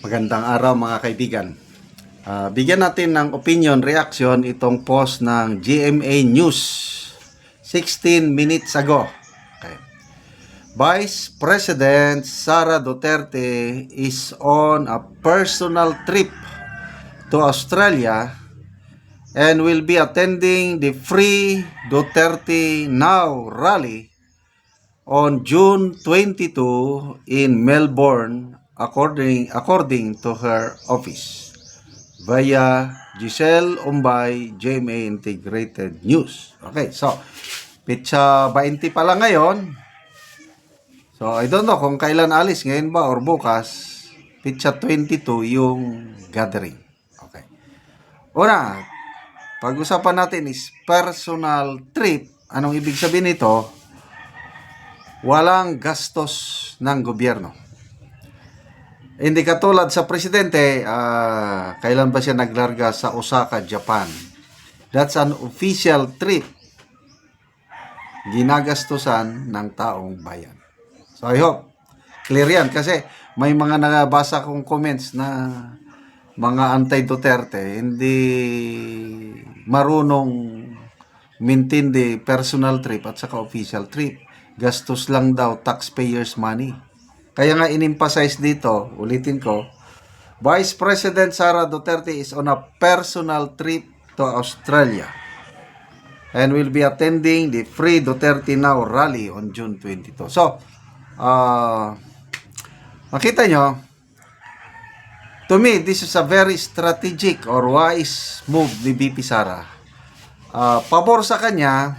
Magandang araw mga kaibigan. Bigyan natin ng opinion, reaction itong post ng GMA News 16 minutes ago. Okay. Vice President Sara Duterte is on a personal trip to Australia and will be attending the Free Duterte Now rally on June 22 in Melbourne, according to her office via Giselle Umbay, GMA Integrated News. Okay, so pitsa 20 pa lang ngayon. So I don't know kung kailan alis, ngayon ba or bukas. Pitsa 22 yung gathering. Okay. Una, pag-usapan natin is personal trip. Anong ibig sabihin nito? Walang gastos ng gobyerno. Hindi katulad sa presidente, kailan ba siya naglarga sa Osaka, Japan? That's an official trip. Ginagastusan ng taong bayan. So I hope clear yan kasi may mga nabasa kong comments na mga anti-Duterte hindi marunong mintindi personal trip at saka official trip. Gastos lang daw, taxpayers' money. Kaya nga in-emphasize dito, ulitin ko, Vice President Sara Duterte is on a personal trip to Australia and will be attending the Free Duterte Now rally on June 22. So, makita nyo, to me, this is a very strategic or wise move ni VP Sara. Pabor sa kanya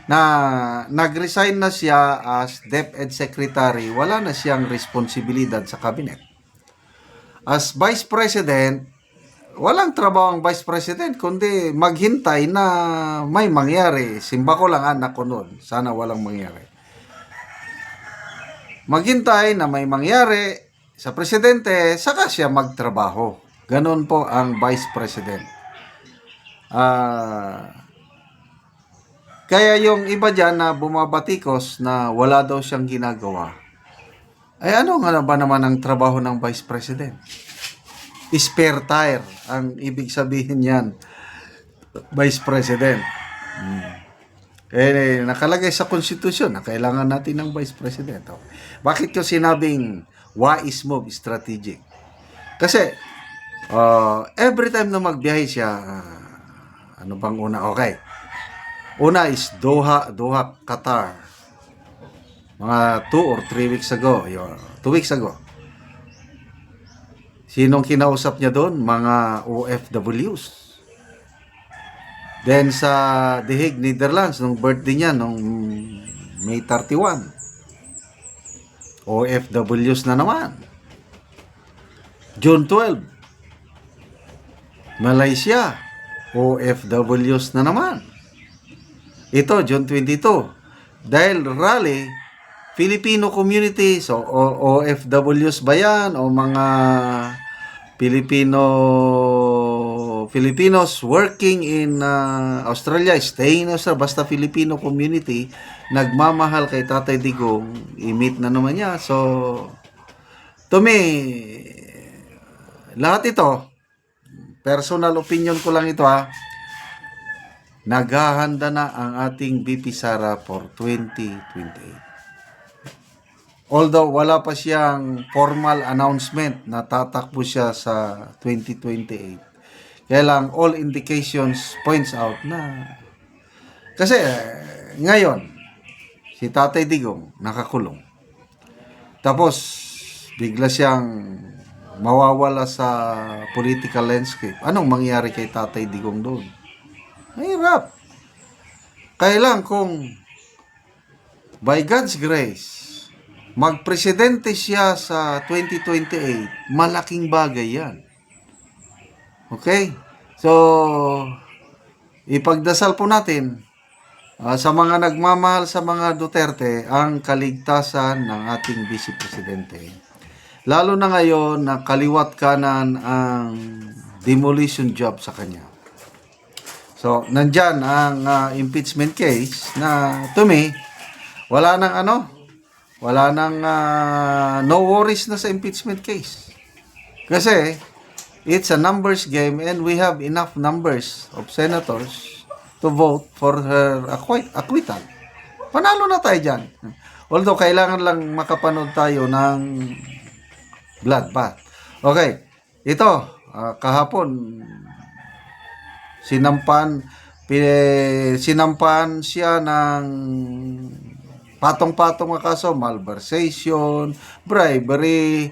na nag-resign na siya as DepEd Secretary, wala na siyang responsibilidad sa cabinet. As Vice President, walang trabaho ang Vice President, kundi maghintay na may mangyari. Simba ko lang anak ko noon, sana walang mangyari. Maghintay na may mangyari sa Presidente, saka siya magtrabaho. Ganon po ang Vice President. Kaya yung iba dyan na bumabatikos na wala daw siyang ginagawa, ay ano nga ba naman ang trabaho ng Vice President? Spare tire ang ibig sabihin yan, Vice President. Nakalagay sa konstitusyon na kailangan natin ng Vice President. Bakit ko sinabing wise move, strategic? Kasi every time na magbiyahe siya, ano bang una? Okay. Una is Doha, Qatar. Mga 2 or 3 weeks ago. 2 weeks ago. Sinong kinausap niya doon? Mga OFWs. Then sa The Hague, Netherlands, nung birthday niya, nung May 31. OFWs na naman. June 12. Malaysia. OFWs na naman. Ito, June 22. Dahil rally, Filipino community, so OFWs ba yan? O mga Filipinos working in Australia, staying in Australia, basta Filipino community, nagmamahal kay Tatay Digong, i-meet na naman niya. So, to me, lahat ito, personal opinion ko lang ito naghahanda na ang ating VP Sara for 2028. Although wala pa siyang formal announcement na tatakbo siya sa 2028. Kaya lang all indications points out na kasi ngayon si Tatay Digong nakakulong. Tapos bigla siyang mawawala sa political landscape. Anong mangyari kay Tatay Digong doon? Mahirap. Kaya lang kung by God's grace, magpresidente siya sa 2028, malaking bagay yan. Okay? So, ipagdasal po natin sa mga nagmamahal sa mga Duterte ang kaligtasan ng ating Vice Presidente. Lalo na ngayon na kaliwat kanan ang demolition job sa kanya. So, nandyan ang impeachment case na to me, wala nang no worries na sa impeachment case. Kasi it's a numbers game and we have enough numbers of senators to vote for her acquittal. Panalo na tayo dyan. Although, kailangan lang makapanood tayo ng bloodbath. Okay, ito, kahapon, sinampan siya ng patong-patong na kaso, malversation, bribery,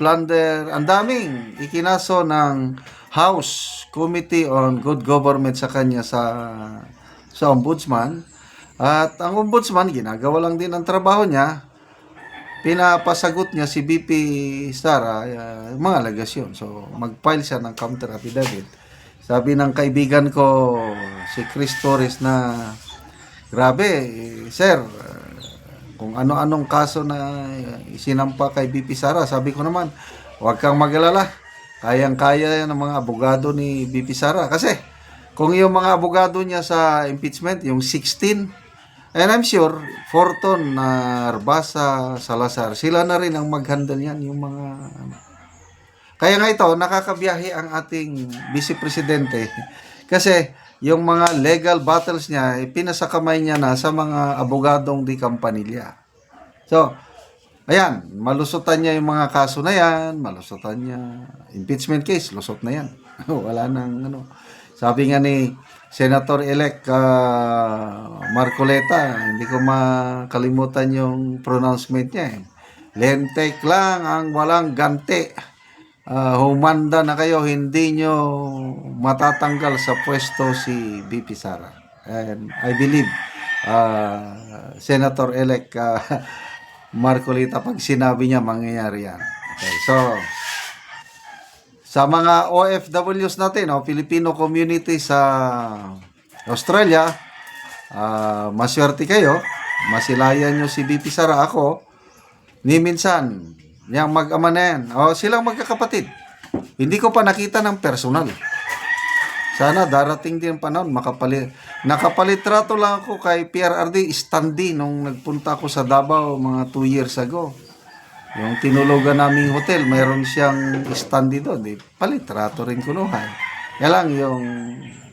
plunder, ang daming ikinaso ng House Committee on Good Government sa kanya sa ombudsman. At ang ombudsman, ginagawa lang din ang trabaho niya, pinapasagot niya si BP Sara mga alegasyon. So, mag-file siya ng counter affidavit. Sabi ng kaibigan ko, si Chris Torres, na grabe, sir, kung ano-anong kaso na isinampa kay BP Sara. Sabi ko naman, huwag kang mag-alala. Kayang-kaya ng mga abogado ni BP Sara. Kasi, kung yung mga abogado niya sa impeachment, yung 16, and I'm sure, Forton, Arbasa, Salazar, sila na rin ang mag-handle yan, yung mga... Kaya nga ito, nakakabiyahe ang ating Vice Presidente. Kasi, yung mga legal battles niya, pinasakamay niya na sa mga abogadong di Campanilla. So, ayan, malusutan niya yung mga kaso na yan, malusutan niya, impeachment case, lusot na yan. Wala nang, sabi nga ni Senator-elect Marcoleta, hindi ko makalimutan yung pronouncement niya. Lentek lang ang walang ganti. Humanda na kayo, hindi nyo matatanggal sa pwesto si BP Sara. And I believe Senator-elect Marcoleta, pag sinabi niya, mangyayari yan. Okay, so sa mga OFWs natin, Filipino community sa Australia, maswerte kayo, masilayan nyo si BP Sara. Ako, ni minsan, yung mag-ama na yan, silang magkakapatid. Hindi ko pa nakita ng personal. Sana darating din panahon, nakapalitrato lang ako kay PRRD Standi nung nagpunta ako sa Davao mga 2 years ago. Yung tinulugan naming hotel, mayroon siyang standi doon. Palitrato rin kunuhan. Kaya lang yung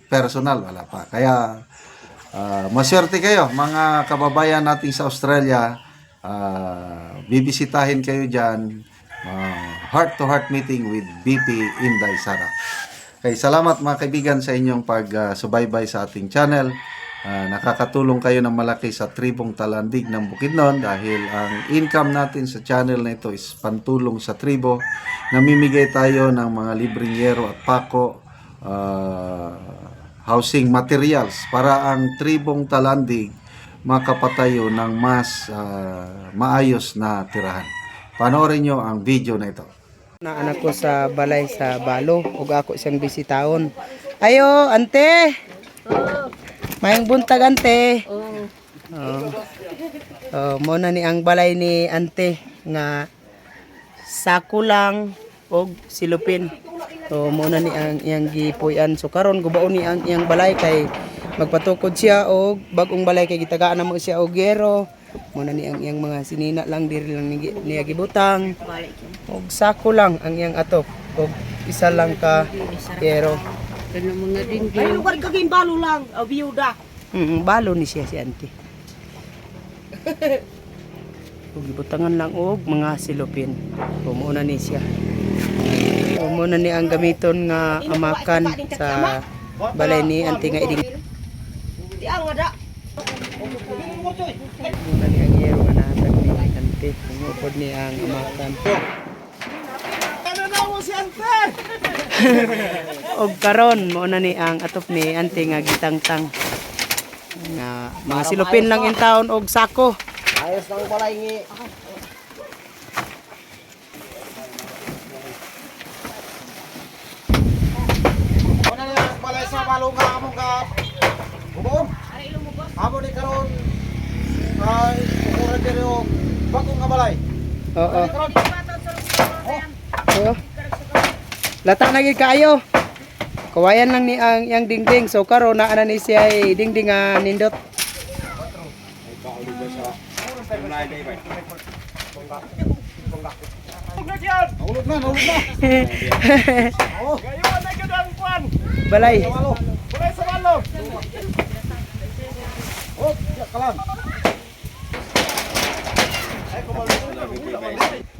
personal, wala pa. Kaya, maswerte kayo, mga kababayan natin sa Australia. Bibisitahin kayo dyan. Heart-to-heart meeting with BP Inday Sara. Okay, salamat mga kaibigan sa inyong pag-subaybay sa ating channel. Nakakatulong kayo ng malaki sa tribong Talandig ng Bukidnon dahil ang income natin sa channel na ito is pantulong sa tribo. Namimigay tayo ng mga libreng yero at pako, housing materials para ang tribong Talandig makapatayo ng mas maayos na tirahan. Panoorin nyo ang video na ito. Na anak ko sa balay sa Balo ug ako isang bisitahon. Ayo, ante. Mayong buntag, ante. Mo na ni ang balay ni ante nga sako lang og silupin. Mo na ni ang iyang gipuy-an. So karon gubaon ni ang iyang balay kay magpatukod siya og bag-ong balay kay gitagaan na mo siya og gero. Mo na ni ang iyang mga sinina lang diri lang niya gibutang. Og sako lang ang iyang atok og isa lang ka gero. Kaya mga dinggin. Ay, lugar kaging balo lang, biyuda. Balo ni siya si auntie. Ug gibutangan lang og mga silupin. Muna ni siya. Muna ni ang gamiton nga amakan sa balay ni auntie nga iding. Di ang ada. Muna ni ang yero nga natag ni auntie. Mungupod ni ang amakan. Og karon mo na ni ang atop ni auntie nga gitangtang nga mga silupin lang in taon og sako. Ayos lang balay ngi. Ano na balay sa balong ka among ka. Bubon. Amo ni karon ay ukuran diri og bagong nga balay. Oo. Oo. Lata na gid kaayo. Kawayan lang ni ang yang dingding. So karon naa na ni siya ay dingding nga nindot. Ulo Nahulog na. Oh, Gayuan na gyud ang kwan. Balay. sa balo. Balay sa balo. Oh, diya ka lang. Ay, kumalunod na.